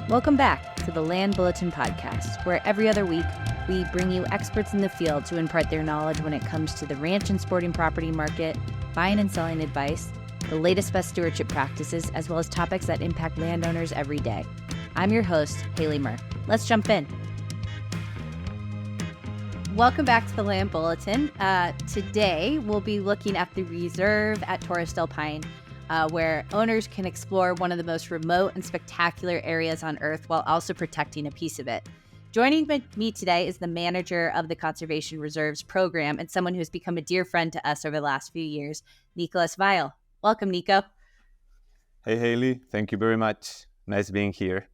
Welcome back to the Land Bulletin Podcast, where every other week we bring you experts in the field to impart their knowledge when it comes to the ranch and sporting property market, buying and selling advice, the latest best stewardship practices, as well as topics that impact landowners every day. I'm your host, Haley Murr. Let's jump in. Welcome back to the Land Bulletin. Today, we'll be looking at the reserve at Torres del Paine, where owners can explore one of the most remote and spectacular areas on Earth while also protecting a piece of it. Joining me today is the manager of the Conservation Reserves program and someone who has become a dear friend to us over the last few years, Nicolás Vial. Welcome, Nico. Hey, Haley. Thank you very much. Nice being here.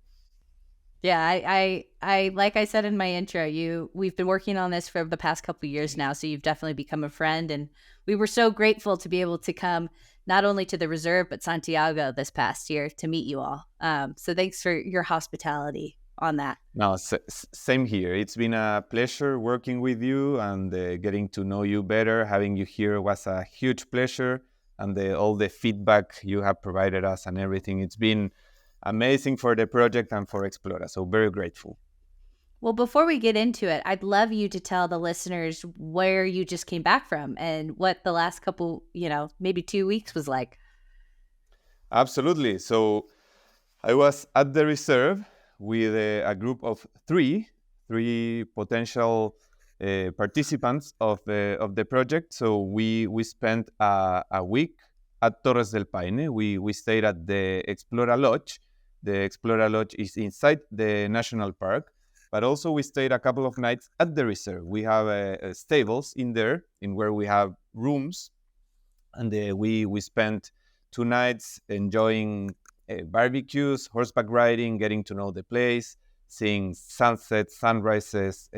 Yeah, I like I said in my intro, we've been working on this for the past couple of years now, so you've definitely become a friend, and we were so grateful to be able to come not only to the reserve but Santiago this past year to meet you all. So thanks for your hospitality on that. No, same here. It's been a pleasure working with you and getting to know you better. Having you here was a huge pleasure, and all the feedback you have provided us and everything. It's been amazing for the project and for Explora. So very grateful. Well, before we get into it, I'd love you to tell the listeners where you just came back from and what the last couple, maybe 2 weeks was like. Absolutely. So I was at the reserve with a group of three potential participants of the project. So we spent a week at Torres del Paine. We stayed at the Explora Lodge. The Explora Lodge is inside the national park, but also we stayed a couple of nights at the reserve. We have stables in there, in where we have rooms, and we spent 2 nights enjoying barbecues, horseback riding, getting to know the place, seeing sunsets, sunrises,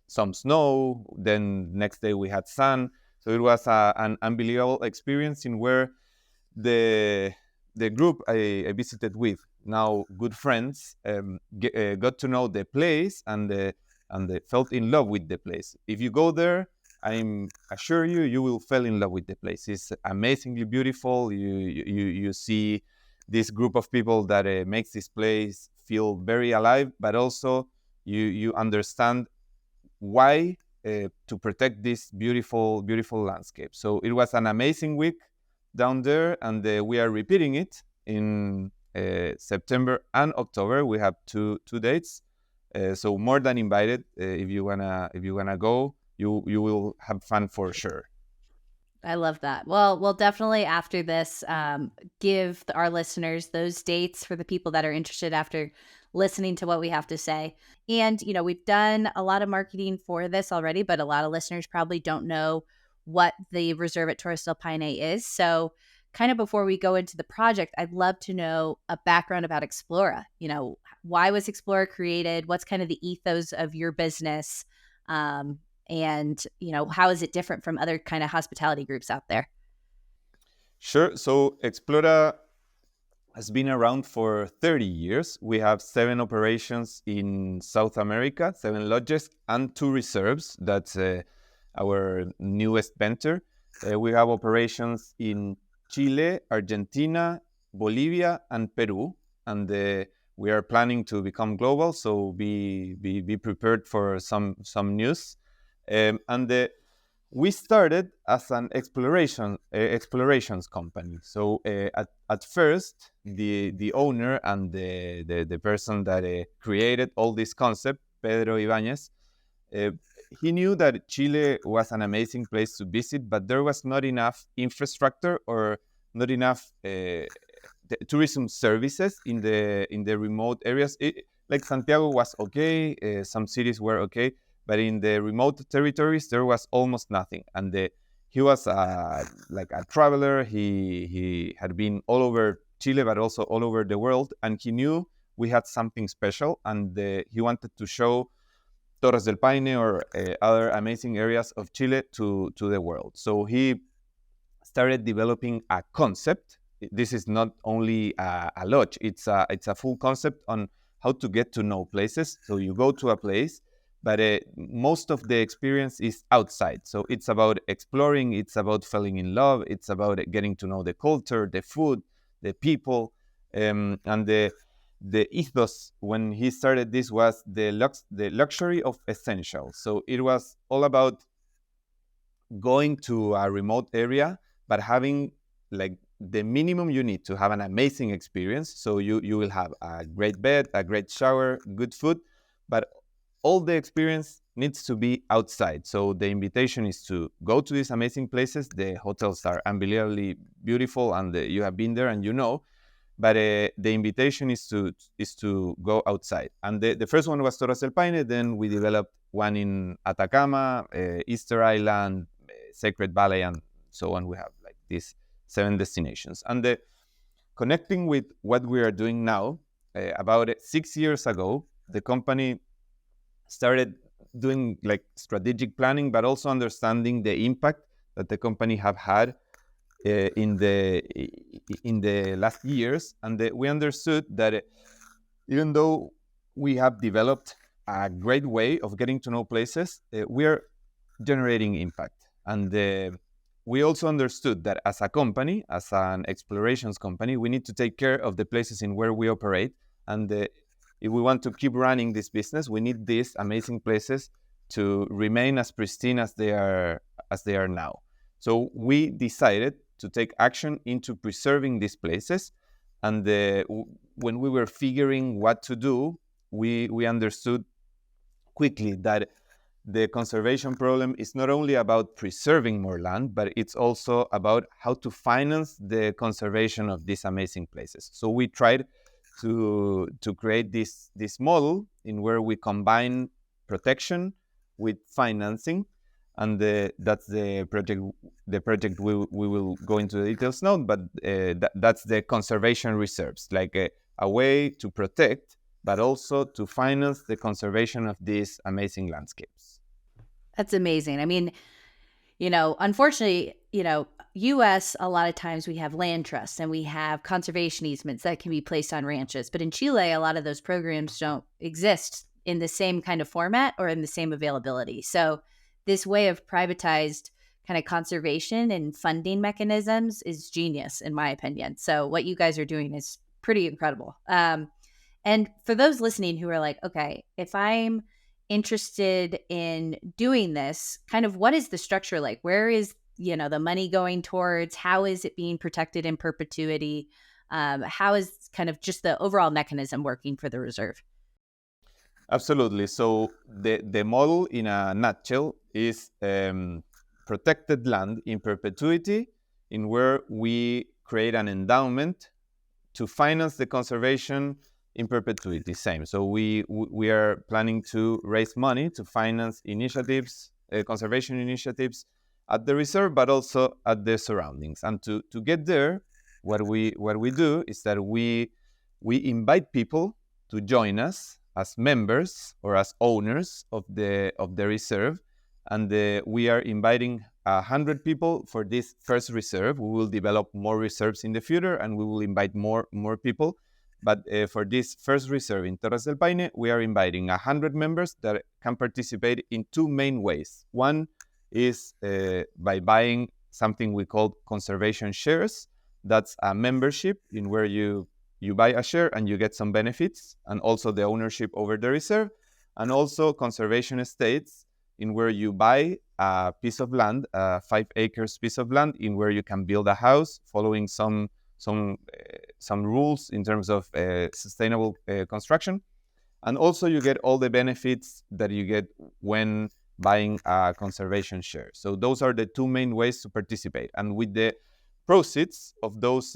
some snow. Then next day we had sun. So it was an unbelievable experience in where the group I visited with, now good friends, got to know the place and they felt in love with the place. If you go there, I assure you will fall in love with the place. It's amazingly beautiful. You see this group of people that makes this place feel very alive, but also you understand why to protect this beautiful landscape. So it was an amazing week down there, and we are repeating it in September and October. We have two dates, so more than invited. If you wanna go, you will have fun for sure. I love that. Well, we'll definitely after this give our listeners those dates for the people that are interested after listening to what we have to say. And, we've done a lot of marketing for this already, but a lot of listeners probably don't know what the reserve at Torres del Paine is. So kind of before we go into the project, I'd love to know a background about Explora. Why was Explora created? What's kind of the ethos of your business? And, how is it different from other kind of hospitality groups out there? Sure. So Explora has been around for 30 years. We have 7 operations in South America, 7 lodges, and 2 reserves. That's our newest venture. We have operations in Chile, Argentina, Bolivia, and Peru. And we are planning to become global, so be prepared for some news. We started as an explorations company. So at first, the owner and the person that created all this concept, Pedro Ibañez, he knew that Chile was an amazing place to visit, but there was not enough infrastructure or not enough tourism services in the remote areas. Like Santiago was okay, some cities were okay, but in the remote territories, there was almost nothing. And he was like a traveler. He had been all over Chile, but also all over the world. And he knew we had something special. And he wanted to show Torres del Paine or other amazing areas of Chile to the world. So he started developing a concept. This is not only a lodge. It's a full concept on how to get to know places. So you go to a place, but most of the experience is outside. So it's about exploring, it's about falling in love, it's about getting to know the culture, the food, the people, and the ethos when he started this was the luxury of essentials. So it was all about going to a remote area, but having like the minimum you need to have an amazing experience. So you will have a great bed, a great shower, good food, but all the experience needs to be outside. So the invitation is to go to these amazing places. The hotels are unbelievably beautiful, and you have been there and you know. But the invitation is to go outside. And the first one was Torres del Paine. Then we developed one in Atacama, Easter Island, Sacred Valley, and so on. We have like these 7 destinations. And connecting with what we are doing now, about 6 years ago, the company started doing like strategic planning, but also understanding the impact that the company have had in the last years. And we understood that even though we have developed a great way of getting to know places, we are generating impact. And we also understood that as a company, as an explorations company, we need to take care of the places in where we operate. And if we want to keep running this business, we need these amazing places to remain as pristine as they are now. So we decided to take action into preserving these places. And when we were figuring what to do, we understood quickly that the conservation problem is not only about preserving more land, but it's also about how to finance the conservation of these amazing places. So we tried to create this model in where we combine protection with financing, and that's the project. The project we will go into the details now, but that's the conservation reserves, like a way to protect, but also to finance the conservation of these amazing landscapes. That's amazing. I mean, unfortunately, US, a lot of times we have land trusts and we have conservation easements that can be placed on ranches. But in Chile, a lot of those programs don't exist in the same kind of format or in the same availability. So this way of privatized kind of conservation and funding mechanisms is genius, in my opinion. So what you guys are doing is pretty incredible. And for those listening who are like, okay, if I'm interested in doing this, kind of what is the structure like? Where is, the money going towards? How is it being protected in perpetuity? How is kind of just the overall mechanism working for the reserve? Absolutely. So the model in a nutshell is protected land in perpetuity, in where we create an endowment to finance the conservation in perpetuity. Same. So we are planning to raise money to finance initiatives, conservation initiatives at the reserve, but also at the surroundings. And to get there, what we do is that we invite people to join us as members or as owners of the reserve, and we are inviting 100 people for this first reserve. We will develop more reserves in the future, and we will invite more people. But for this first reserve in Torres del Paine, we are inviting 100 members that can participate in 2 main ways. One is by buying something we call conservation shares. That's a membership in where you buy a share and you get some benefits, and also the ownership over the reserve, and also conservation estates, in where you buy a piece of land, a 5 acres piece of land, in where you can build a house following some rules in terms of sustainable construction. And also you get all the benefits that you get when buying a conservation share. So those are the 2 main ways to participate. And with the proceeds of those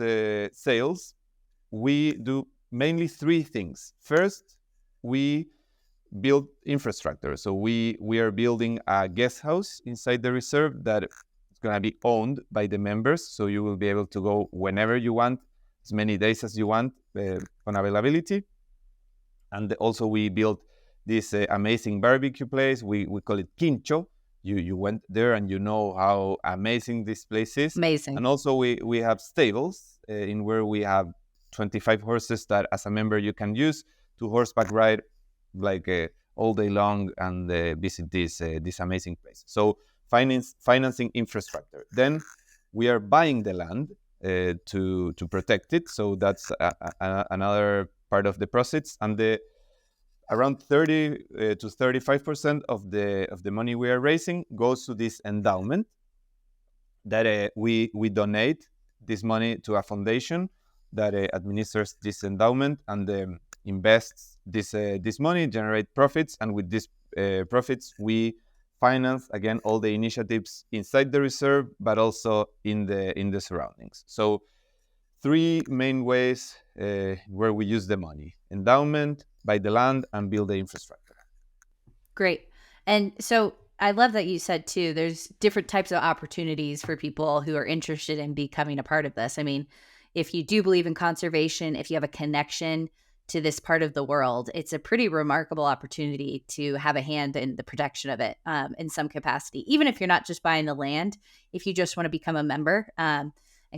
sales, we do mainly 3 things. First, we build infrastructure. So we are building a guest house inside the reserve that is going to be owned by the members. So you will be able to go whenever you want, as many days as you want, on availability. And also we built this amazing barbecue place. We call it Quincho. You went there and you know how amazing this place is. Amazing. And also we have stables in where we have 25 horses that as a member you can use to horseback ride like all day long and visit this amazing place. So financing infrastructure. Then we are buying the land to protect it. So that's another part of the proceeds, and the around 30 to 35% of the money we are raising goes to this endowment that we donate this money to a foundation that administers this endowment and invests this money, generate profits, and with these profits we finance again all the initiatives inside the reserve, but also in the surroundings. So three main ways where we use the money: endowment, buy the land, and build the infrastructure. Great. And so I love that you said too, there's different types of opportunities for people who are interested in becoming a part of this. I mean, if you do believe in conservation, if you have a connection to this part of the world, it's a pretty remarkable opportunity to have a hand in the protection of it in some capacity. Even if you're not just buying the land, if you just want to become a member and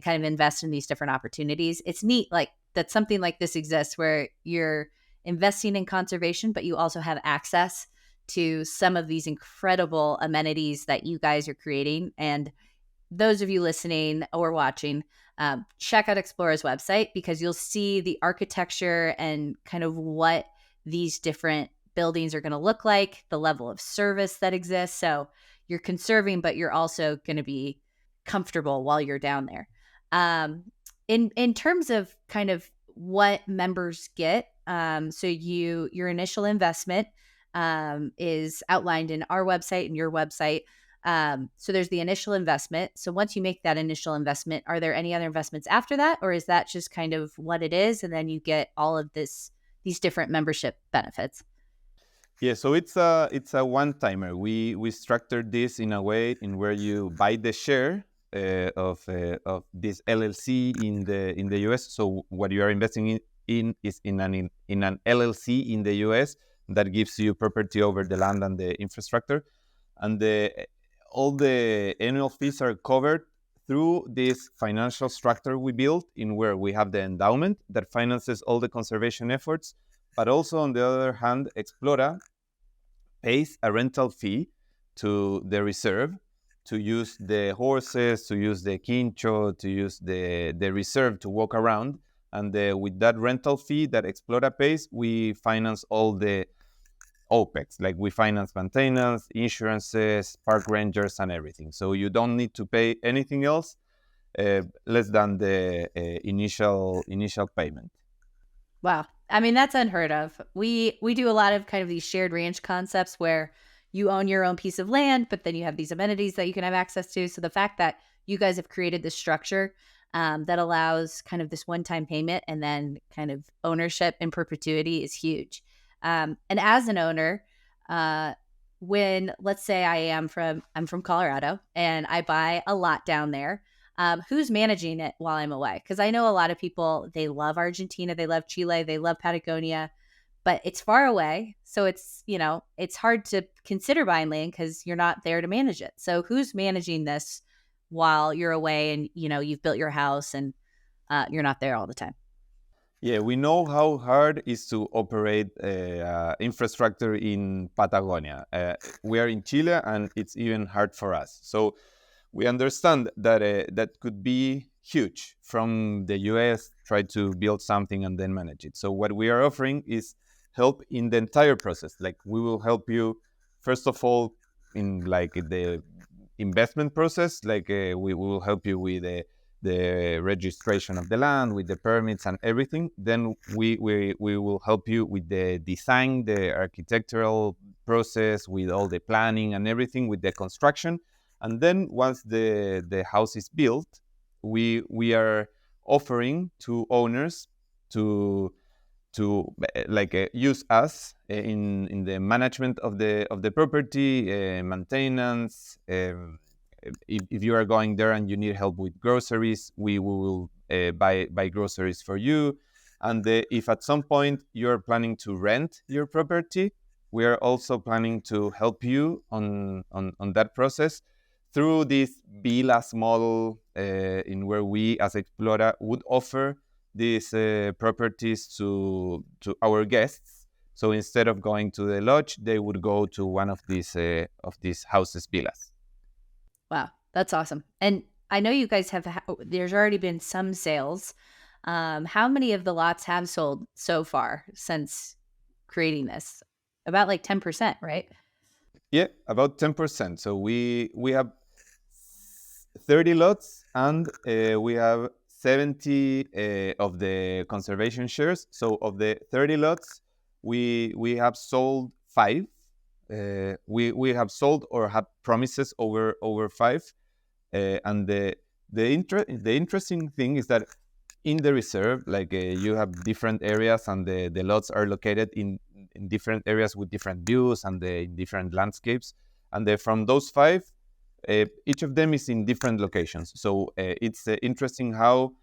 kind of invest in these different opportunities, it's neat like that something like this exists where you're investing in conservation, but you also have access to some of these incredible amenities that you guys are creating. And those of you listening or watching, check out Explora's website because you'll see the architecture and kind of what these different buildings are going to look like, the level of service that exists. So you're conserving, but you're also going to be comfortable while you're down there. In terms of kind of what members get, so your initial investment is outlined in our website and your website. So there's the initial investment. So once you make that initial investment, are there any other investments after that, or is that just kind of what it is, and then you get all of these different membership benefits? Yeah, so it's a one timer. We structured this in a way in where you buy the share of this LLC in the US. So what you are investing in is in an LLC in the US that gives you property over the land and the infrastructure, and all the annual fees are covered through this financial structure we built in where we have the endowment that finances all the conservation efforts, but also on the other hand, Explora pays a rental fee to the reserve to use the horses, to use the quincho, to use the reserve to walk around. And with that rental fee that Explora pays, we finance all the OPEX, like we finance maintenance, insurances, park rangers, and everything. So you don't need to pay anything else less than the initial payment. Wow. I mean, that's unheard of. We do a lot of kind of these shared ranch concepts where you own your own piece of land, but then you have these amenities that you can have access to. So the fact that you guys have created this structure that allows kind of this one-time payment and then kind of ownership in perpetuity is huge. And as an owner, when let's say I'm from Colorado and I buy a lot down there, who's managing it while I'm away? Because I know a lot of people, they love Argentina, they love Chile, they love Patagonia, but it's far away. So it's hard to consider buying land because you're not there to manage it. So who's managing this while you're away and, you've built your house and you're not there all the time? Yeah, we know how hard it is to operate infrastructure in Patagonia. We are in Chile, and it's even hard for us. So we understand that that could be huge from the US, try to build something and then manage it. So what we are offering is help in the entire process. Like we will help you, first of all, in like the investment process. Like we will help you with the registration of the land, with the permits and everything. Then we will help you with the design, the architectural process, with all the planning and everything, with the construction. And then once the house is built, we are offering to owners to use us in the management of the property, maintenance. If you are going there and you need help with groceries, we will buy groceries for you. And if at some point you're planning to rent your property, we are also planning to help you on that process through this villas model in where we as Explora would offer these properties to our guests. So instead of going to the lodge, they would go to one of these houses, villas. Wow, that's awesome. And I know you guys there's already been some sales How many of the lots have sold so far since creating this? About like 10%, right? Yeah, about 10%. So we have 30 lots, and we have 70 of the conservation shares. So of the 30 lots, we have sold five. We have sold or have promises over five. And the interesting thing is that in the reserve, like you have different areas, and the lots are located in different areas with different views and the different landscapes. And from those five, each of them is in different locations. So it's interesting how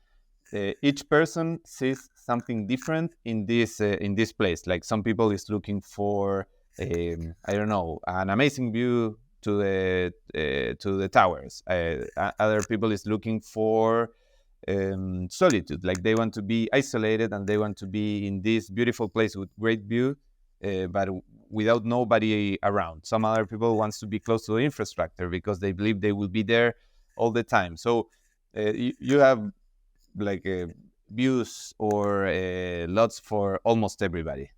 each person sees something different in this place. Like some people is looking for I don't know, an amazing view to the towers. Other people is looking for solitude, like they want to be isolated and they want to be in this beautiful place with great view, but without nobody around. Some other people wants to be close to the infrastructure because they believe they will be there all the time. So you have like views or lots for almost everybody.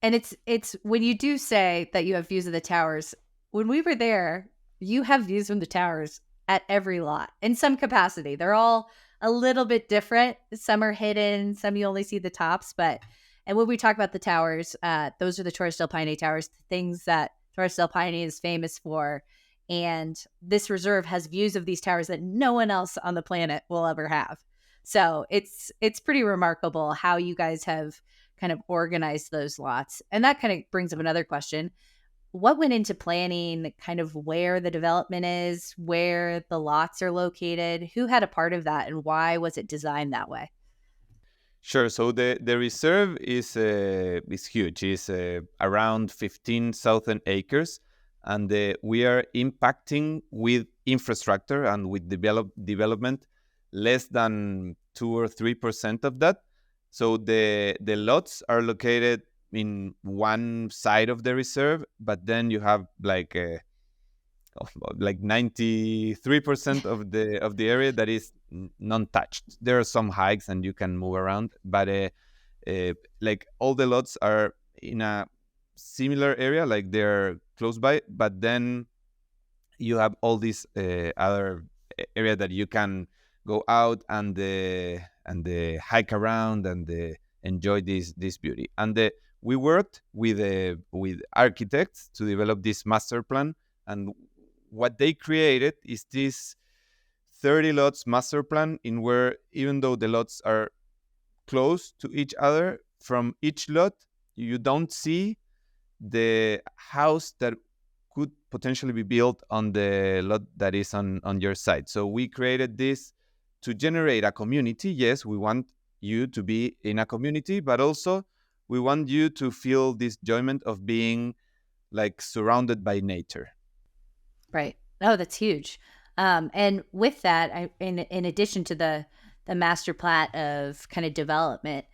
And it's when you do say that you have views of the towers, when we were there, you have views from the towers at every lot in some capacity. They're all a little bit different. Some are hidden, some you only see the tops, but and when we talk about the towers, those are the Torres del Paine towers, the things that Torres del Paine is famous for. And this reserve has views of these towers that no one else on the planet will ever have. So it's pretty remarkable how you guys have kind of organize those lots. And that kind of brings up another question. What went into planning kind of where the development is, where the lots are located? Who had a part of that and why was it designed that way? Sure. So the reserve is huge. It's around 15,000 acres, and we are impacting with infrastructure and with development less than 2 or 3% of that. So the lots are located in one side of the reserve, but then you have like 93% of the area that is non-touched. There are some hikes and you can move around, but like all the lots are in a similar area, like they're close by. But then you have all these other area that you can go out and hike around and enjoy this beauty. And we worked with architects to develop this master plan, and what they created is this 30 lots master plan, in where even though the lots are close to each other, from each lot you don't see the house that could potentially be built on the lot that is on your side. So we created this to generate a community. Yes, we want you to be in a community, but also we want you to feel this enjoyment of being like surrounded by nature. Right. Oh, that's huge. And with that, in addition to the master plat of kind of development,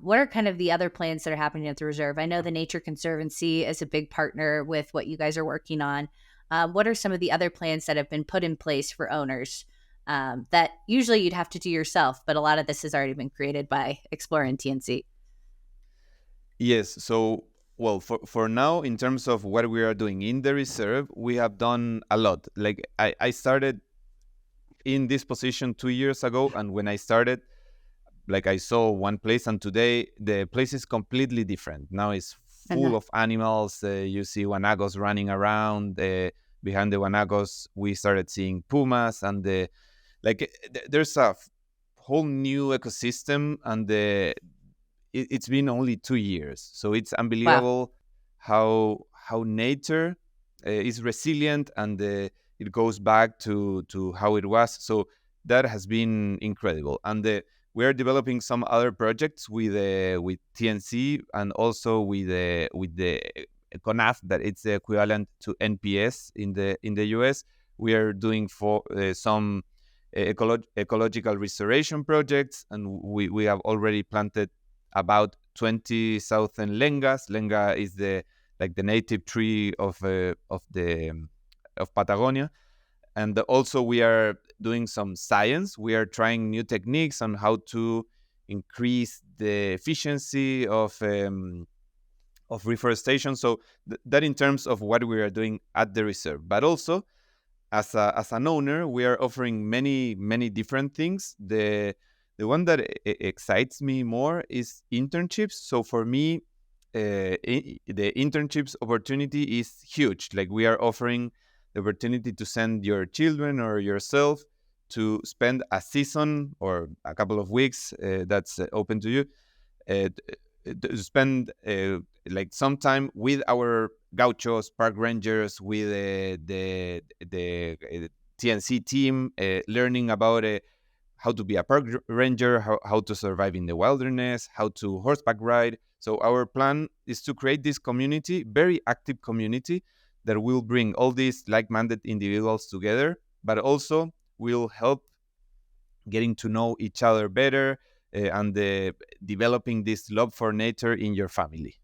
what are kind of the other plans that are happening at the reserve? I know the Nature Conservancy is a big partner with what you guys are working on. What are some of the other plans that have been put in place for owners that usually you'd have to do yourself, but a lot of this has already been created by Explora and TNC? Yes. So, well, for now, in terms of what we are doing in the reserve, we have done a lot. Like I started in this position 2 years ago, and when I started, like I saw one place, and today the place is completely different. Now it's full Uh-huh. of animals. You see guanacos running around. Behind the guanacos, we started seeing pumas, and there's a whole new ecosystem, and it's been only 2 years, so it's Wow. unbelievable how nature is resilient, and it goes back to how it was. So that has been incredible, and we are developing some other projects with TNC, and also with the CONAF, that it's the equivalent to NPS in the US. We are doing for some ecological restoration projects, and we have already planted about 20,000 lengas. Lenga is the native tree of Patagonia. And also we are doing some science. We are trying new techniques on how to increase the efficiency of reforestation. So that in terms of what we are doing at the reserve, but also as an owner, we are offering many different things. The one that excites me more is internships. So for me, the internships opportunity is huge. Like, we are offering the opportunity to send your children or yourself to spend a season or a couple of weeks. That's open to you. To spend like some time with our gauchos, park rangers, with the TNC team, learning about how to be a park ranger, how to survive in the wilderness, how to horseback ride. So our plan is to create this community, very active community, that will bring all these like-minded individuals together, but also will help getting to know each other better, and developing this love for nature in your family.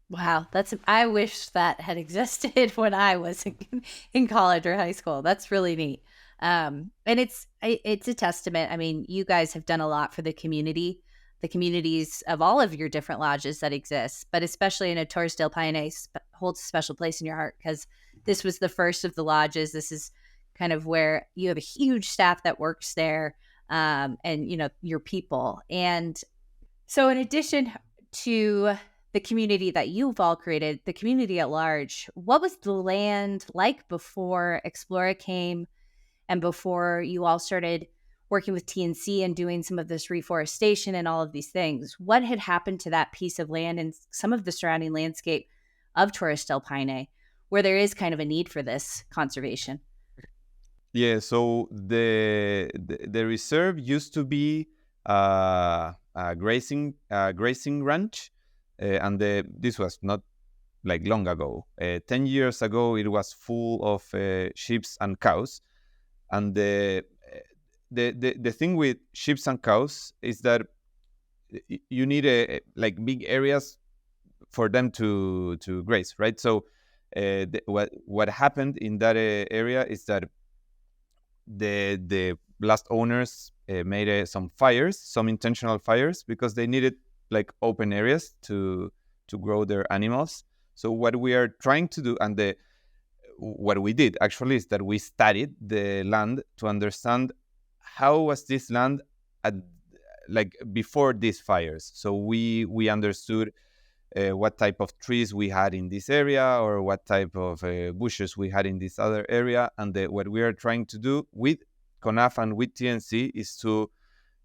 Wow, I wish that had existed when I was in college or high school. That's really neat. And it's a testament. I mean, you guys have done a lot for the community, the communities of all of your different lodges that exist, but especially in a Torres del Paine holds a special place in your heart because this was the first of the lodges. This is kind of where you have a huge staff that works there, and your people. And so, in addition to the community that you've all created, the community at large, what was the land like before Explora came and before you all started working with TNC and doing some of this reforestation and all of these things? What had happened to that piece of land and some of the surrounding landscape of Torres del Paine, where there is kind of a need for this conservation? Yeah, so the reserve used to be a grazing ranch, and this was not like long ago. 10 years ago, it was full of sheep and cows, and the thing with sheep and cows is that you need like big areas for them to graze, right? So what happened in that area is that the last owners made some intentional fires, because they needed like open areas to grow their animals. So what we are trying to do, and what we did actually, is that we studied the land to understand how was this land at, like, before these fires. So we understood what type of trees we had in this area, or what type of bushes we had in this other area. And what we are trying to do with CONAF and with TNC is to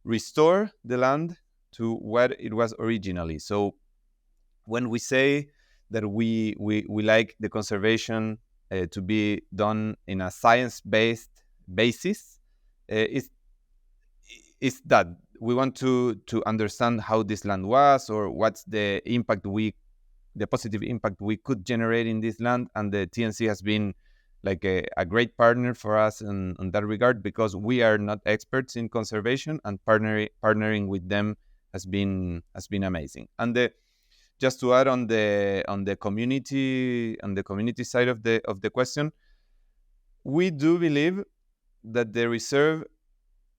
restore the land to what it was originally. So when we say that we like the conservation to be done in a science-based basis, is that we want to understand how this land was, or what's the positive impact we could generate in this land. And the TNC has been like a great partner for us in that regard, because we are not experts in conservation, and partnering with them has been amazing. And just to add on the community side of the question, we do believe that the reserve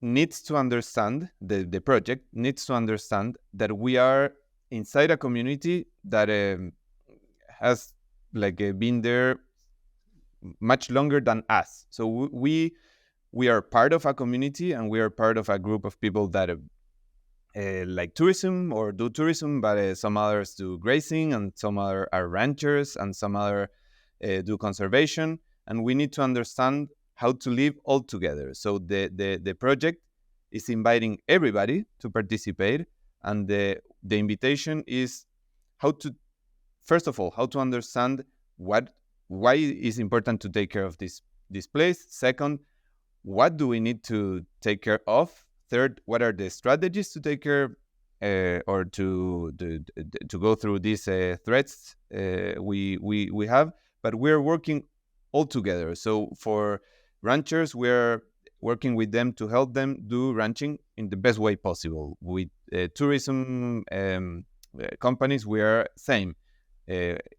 needs to understand, the project needs to understand, that we are inside a community that has like been there much longer than us. So we are part of a community, and we are part of a group of people that like tourism or do tourism, but some others do grazing, and some other are ranchers, and some other do conservation. And we need to understand how to live all together. So the project is inviting everybody to participate, and the invitation is first of all, how to understand why it's important to take care of this place. Second, what do we need to take care of? Third, what are the strategies to take care or to go through these threats we have? But we're working all together. So for ranchers, we're working with them to help them do ranching in the best way possible. With tourism companies, we are same,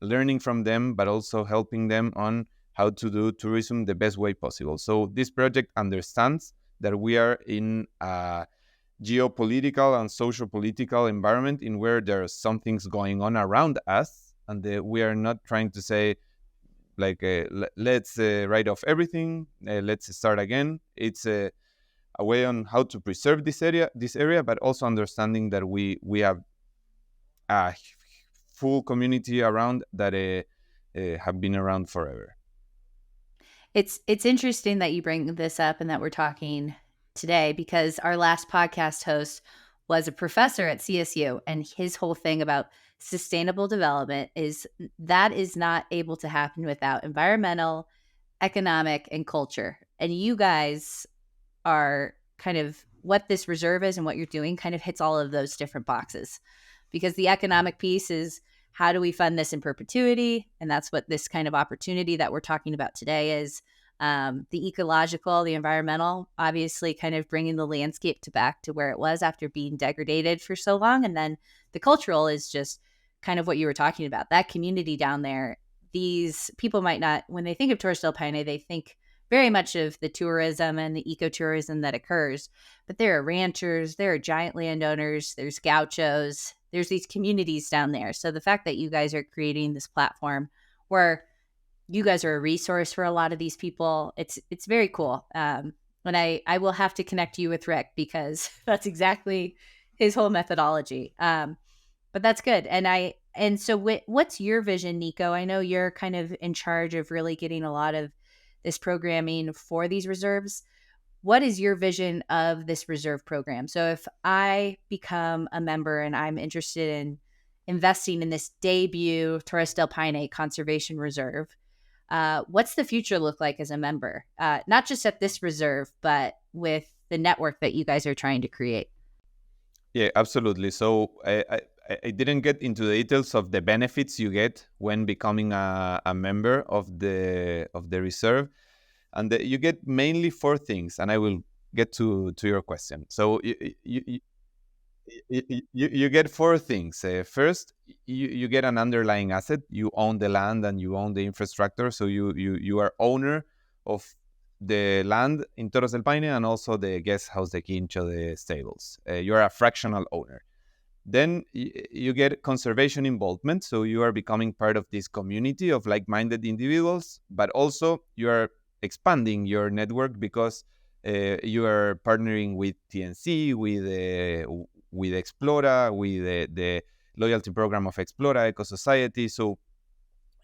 learning from them, but also helping them on how to do tourism the best way possible. So this project understands that we are in geopolitical and social political environment in where there are some things going on around us, and we are not trying to say like let's write off everything, let's start again. It's a way on how to preserve this area, but also understanding that we have a full community around that have been around forever. It's interesting that you bring this up and that we're talking today, because our last podcast host was a professor at CSU, and his whole thing about sustainable development is that is not able to happen without environmental, economic, and culture. And you guys are kind of what this reserve is and what you're doing kind of hits all of those different boxes, because the economic piece is how do we fund this in perpetuity? And that's what this kind of opportunity that we're talking about today is. The ecological, the environmental, obviously kind of bringing the landscape back to where it was after being degraded for so long. And then the cultural is just kind of what you were talking about, that community down there. These people might not, when they think of Torres del Paine, they think very much of the tourism and the ecotourism that occurs. But there are ranchers, there are giant landowners, there's gauchos, there's these communities down there. So the fact that you guys are creating this platform where you guys are a resource for a lot of these people, it's very cool. And I will have to connect you with Rick, because that's exactly his whole methodology. But that's good. And so what's your vision, Nico? I know you're kind of in charge of really getting a lot of this programming for these reserves. What is your vision of this reserve program? So if I become a member and I'm interested in investing in this debut Torres del Paine Conservation Reserve, what's the future look like as a member? Not just at this reserve, but with the network that you guys are trying to create. Yeah, absolutely. So I didn't get into the details of the benefits you get when becoming a member of the reserve, and you get mainly four things. And I will get to your question. So you get four things. First, you get an underlying asset. You own the land and you own the infrastructure. So you are owner of the land in Torres del Paine and also the guest house, the quincho, the stables. You are a fractional owner. Then you get conservation involvement. So you are becoming part of this community of like-minded individuals, but also you are expanding your network because you are partnering with TNC, with Explora, with the loyalty program of Explora, Eco Society. So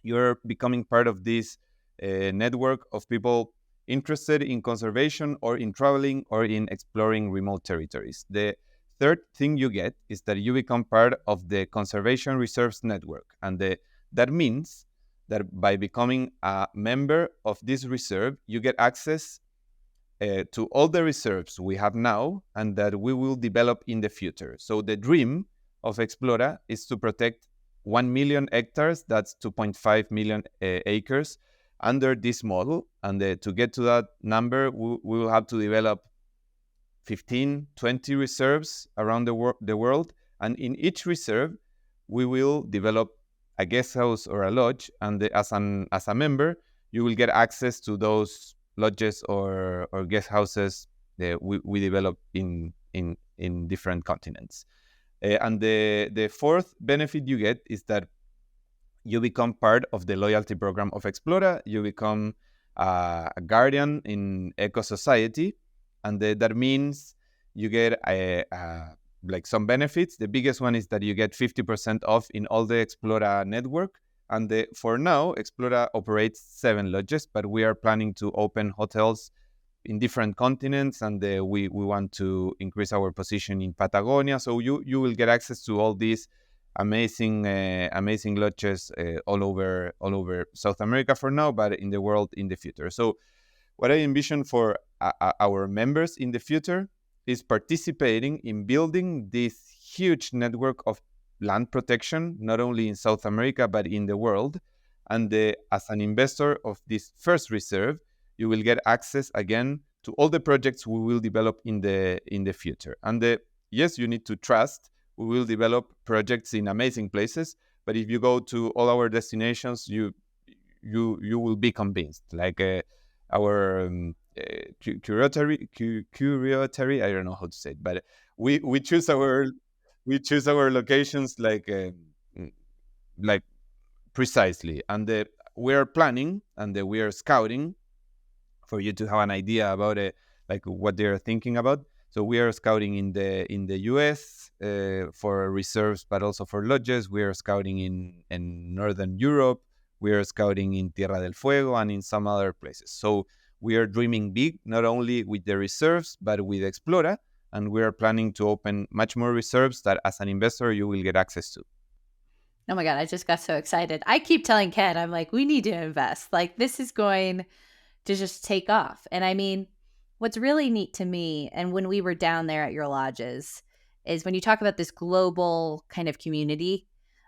you're becoming part of this network of people interested in conservation or in traveling or in exploring remote territories. The third thing you get is that you become part of the conservation reserves network. And that means that by becoming a member of this reserve, you get access to all the reserves we have now and that we will develop in the future. So the dream of Explora is to protect 1 million hectares, that's 2.5 million acres, under this model. And to get to that number, we will have to develop 15, 20 reserves around the world. And in each reserve, we will develop a guest house or a lodge. And as a member, you will get access to those lodges or guest houses that we develop in different continents. And the fourth benefit you get is that you become part of the loyalty program of Explora. You become a guardian in Eco Society, and that means you get like some benefits. The biggest one is that you get 50% off in all the Explora network. And for now, Explora operates 7 lodges, but we are planning to open hotels in different continents, and we want to increase our position in Patagonia. So you will get access to all these amazing lodges all over South America for now, but in the world in the future. So what I envision for our members in the future is participating in building this huge network of land protection, not only in South America, but in the world. And as an investor of this first reserve, you will get access again to all the projects we will develop in the future. And yes, you need to trust. We will develop projects in amazing places, but if you go to all our destinations, you will be convinced. Like our curiosity. I don't know how to say it, but we choose our locations mm, like precisely, and we are planning and we are scouting for you to have an idea about it, like what they're thinking about. So we are scouting in the U.S. For reserves, but also for lodges. We are scouting in Northern Europe. We are scouting in Tierra del Fuego and in some other places. So we are dreaming big, not only with the reserves, but with Explora. And we are planning to open much more reserves that as an investor you will get access to. Oh my God, I just got so excited. I keep telling Ken, I'm like, we need to invest. Like, this is going to just take off. And I mean, what's really neat to me, and when we were down there at your lodges, is when you talk about this global kind of community,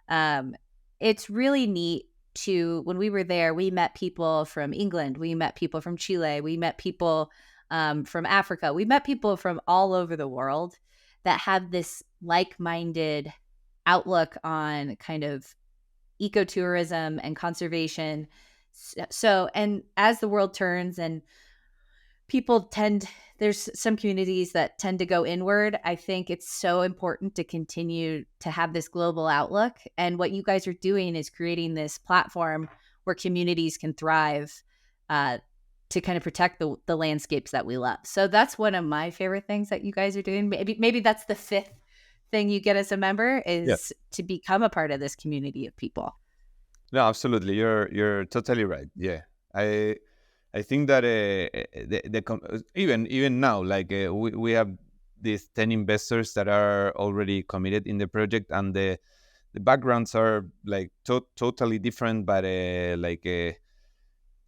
um, it's really neat to, when we were there, we met people from England, we met people from Chile, we met people from Africa, we met people from all over the world that have this like minded outlook on kind of ecotourism and conservation. So, and as the world turns and people tend, there's some communities that tend to go inward. I think it's so important to continue to have this global outlook. And what you guys are doing is creating this platform where communities can thrive uh, to kind of protect the landscapes that we love. So that's one of my favorite things that you guys are doing. Maybe that's the fifth thing you get as a member Yeah. is to become a part of this community of people. No, absolutely. You're totally right. Yeah, I think that even now, like we have these 10 investors that are already committed in the project, and the backgrounds are like totally different, but there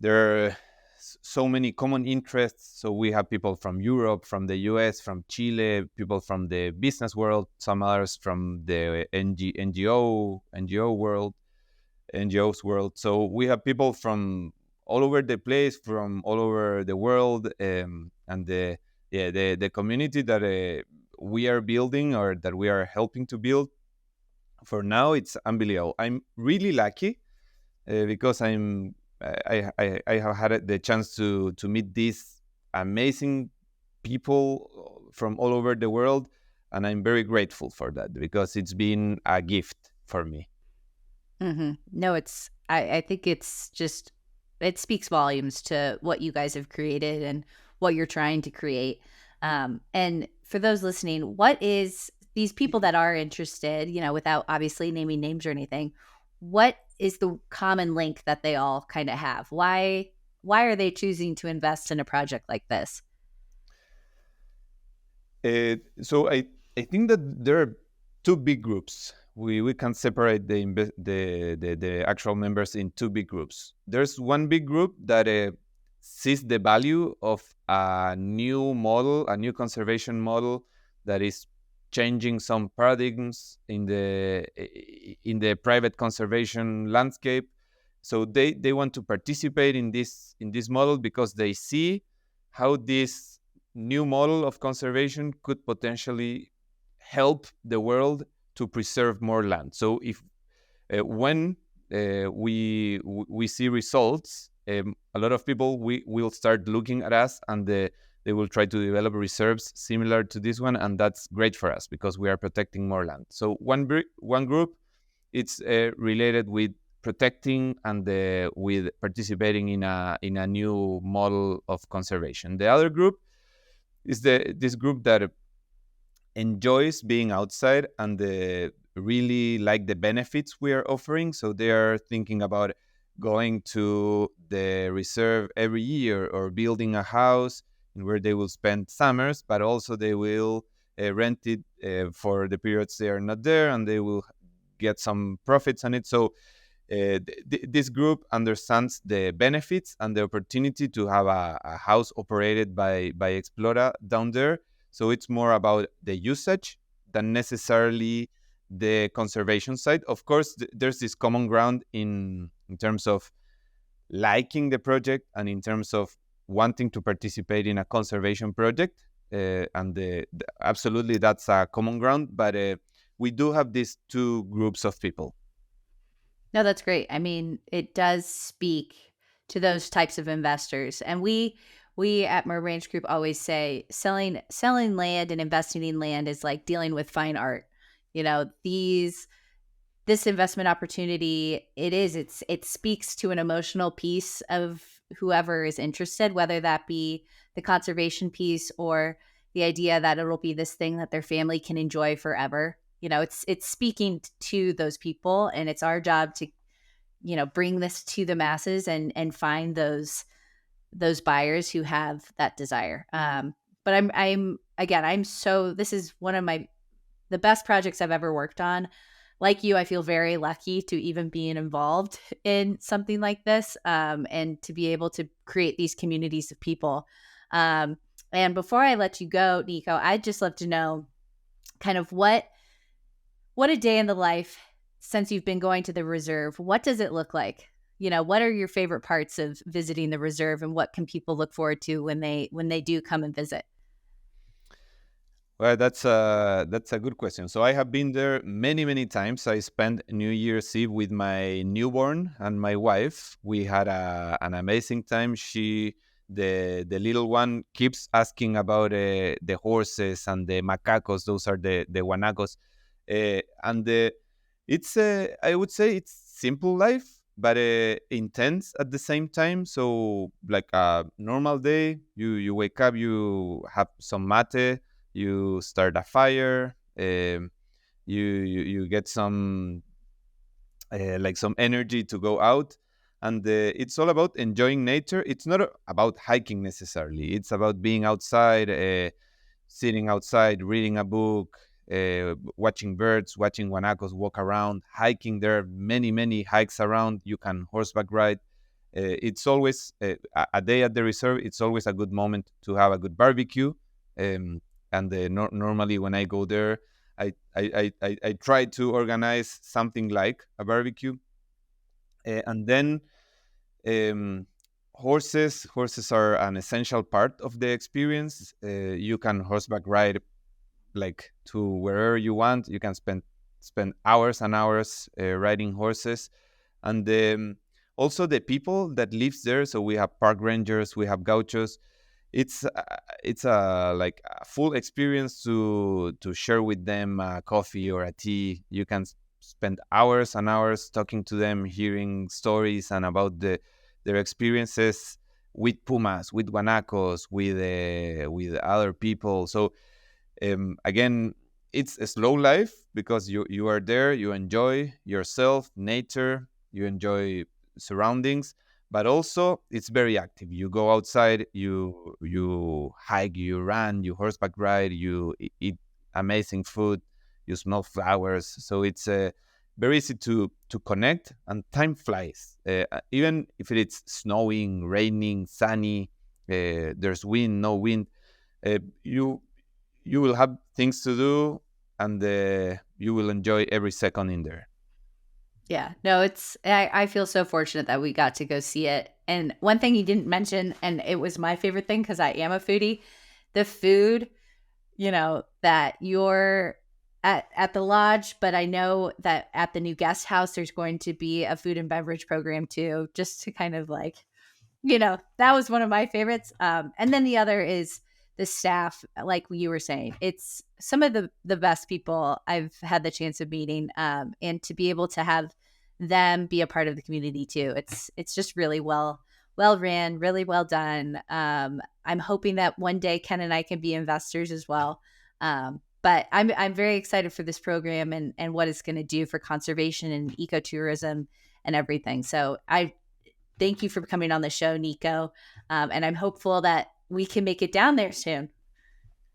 are so many common interests. So we have people from Europe, from the US, from Chile, people from the business world, some others from the NGO world, NGOs world. So we have people from all over the place, from all over the world, and the community that we are building or that we are helping to build. For now, it's unbelievable. I'm really lucky because I have had the chance to meet these amazing people from all over the world, and I'm very grateful for that because it's been a gift for me. No, I think it's just, it speaks volumes to what you guys have created and what you're trying to create. And for those listening, what is these people that are interested, without obviously naming names or anything, what is the common link that they all kind of have? Why are they choosing to invest in a project like this? So I think that there are two big groups. We can separate the actual members in two big groups. There's one big group that sees the value of a new model, a new conservation model that is changing some paradigms in the private conservation landscape. So they want to participate in this model because they see how this new model of conservation could potentially help the world to preserve more land. So if when we see results, a lot of people will start looking at us, and they will try to develop reserves similar to this one, and that's great for us because we are protecting more land. So one group, it's related with protecting and with participating in a new model of conservation. The other group is this group that enjoys being outside and really like the benefits we are offering. So they are thinking about going to the reserve every year or building a house where they will spend summers, but also they will rent it for the periods they are not there, and they will get some profits on it. So this group understands the benefits and the opportunity to have a house operated by Explora down there. So it's more about the usage than necessarily the conservation side. Of course, there's this common ground in terms of liking the project and in terms of wanting to participate in a conservation project. Absolutely, that's a common ground. But we do have these two groups of people. No, that's great. I mean, it does speak to those types of investors. And we at Mer Ranch Group always say selling land and investing in land is like dealing with fine art. You know, this investment opportunity, it speaks to an emotional piece of whoever is interested, whether that be the conservation piece or the idea that it'll be this thing that their family can enjoy forever. You know, it's speaking to those people, and it's our job to, you know, bring this to the masses and find those buyers who have that desire. But I'm again, I'm so this is one of the best projects I've ever worked on. Like you, I feel very lucky to even be involved in something like this, and to be able to create these communities of people. Um, and before I let you go, Nico, I'd just love to know kind of what a day in the life since you've been going to the reserve. What does it look like? You know, what are your favorite parts of visiting the reserve, and what can people look forward to when they do come and visit? Well, that's a good question. So I have been there many, many times. I spent New Year's Eve with my newborn and my wife. We had an amazing time. The little one, keeps asking about the horses and the macacos. Those are the guanacos, and it's I would say it's simple life, but intense at the same time. So like a normal day, you wake up, you have some mate, you start a fire, you get some like some energy to go out, and it's all about enjoying nature. It's not about hiking necessarily. It's about being outside, sitting outside, reading a book, watching birds, watching guanacos walk around, hiking. There are many, many hikes around. You can horseback ride. It's always a day at the reserve. It's always a good moment to have a good barbecue. Um, and normally when I go there, I try to organize something like a barbecue. And then um, horses are an essential part of the experience. You can horseback ride like to wherever you want. You can spend hours and hours riding horses, and also the people that lives there. So we have park rangers, we have gauchos. It's a like a full experience to share with them a coffee or a tea. You can spend hours and hours talking to them, hearing stories and about their experiences with pumas, with guanacos, with other people. So again, it's a slow life because you are there, you enjoy yourself, nature, you enjoy surroundings, but also it's very active. You go outside, you hike, you run, you horseback ride, you eat amazing food, you smell flowers. So it's very easy to connect, and time flies. Even if it's snowing, raining, sunny, there's wind, no wind, you will have things to do, and you will enjoy every second in there. Yeah, no, I feel so fortunate that we got to go see it. And one thing you didn't mention, and it was my favorite thing because I am a foodie, the food, you know, that you're at the lodge, but I know that at the new guest house, there's going to be a food and beverage program too, just to kind of like, you know, that was one of my favorites. And then the other is the staff, like you were saying, it's some of the best people I've had the chance of meeting, and to be able to have them be a part of the community too. It's just really well ran, really well done. I'm hoping that one day Ken and I can be investors as well. But I'm very excited for this program and what it's going to do for conservation and ecotourism and everything. So I thank you for coming on the show, Nico. And I'm hopeful that we can make it down there soon.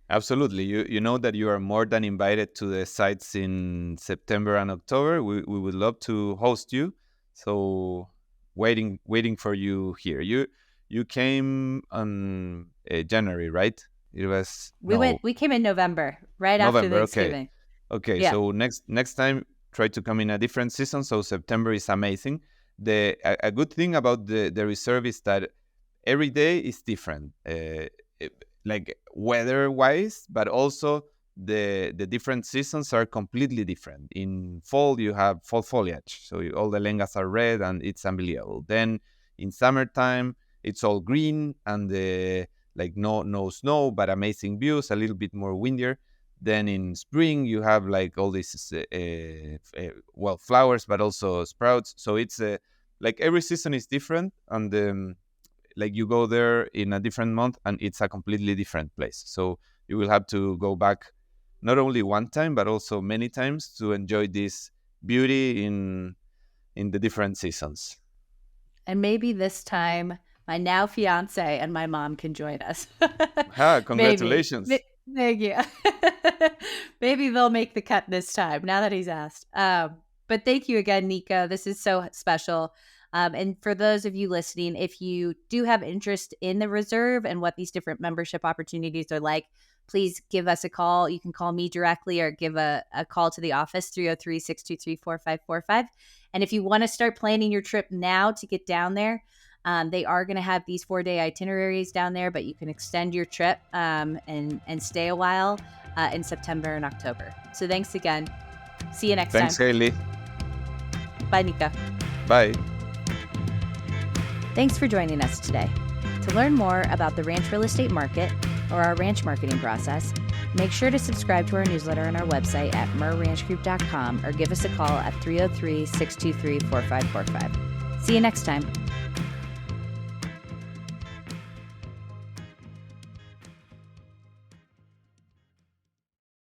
Absolutely. You know that you are more than invited to the sites in September and October. We would love to host you. So waiting for you here. You came on January, right? It was no We came in November, right after November. Okay. Thanksgiving. Okay, Yeah. so next time try to come in a different season. So September is amazing. A good thing about the reserve is that every day is different, like weather wise, but also the different seasons are completely different. In fall you have fall foliage, so all the lengas are red and it's unbelievable. Then in summertime it's all green and like no snow, but amazing views, a little bit more windier. Then in spring you have like all these well, flowers, but also sprouts. So it's like every season is different, and like you go there in a different month and it's a completely different place. So you will have to go back not only one time but also many times to enjoy this beauty in the different seasons. And maybe this time my now fiance and my mom can join us. Maybe. Congratulations. Thank you. Maybe they'll make the cut this time now that he's asked. But thank you again, Nico. This is so special. And for those of you listening, if you do have interest in the reserve and what these different membership opportunities are like, please give us a call. You can call me directly or give a call to the office, 303-623-4545. And if you want to start planning your trip now to get down there, they are going to have these 4-day itineraries down there, but you can extend your trip and stay a while in September and October. So thanks again. See you next time. Thanks, Haley. Bye, Nico. Bye. Thanks for joining us today. To learn more about the ranch real estate market or our ranch marketing process, make sure to subscribe to our newsletter on our website at merranchgroup.com or give us a call at 303-623-4545. See you next time.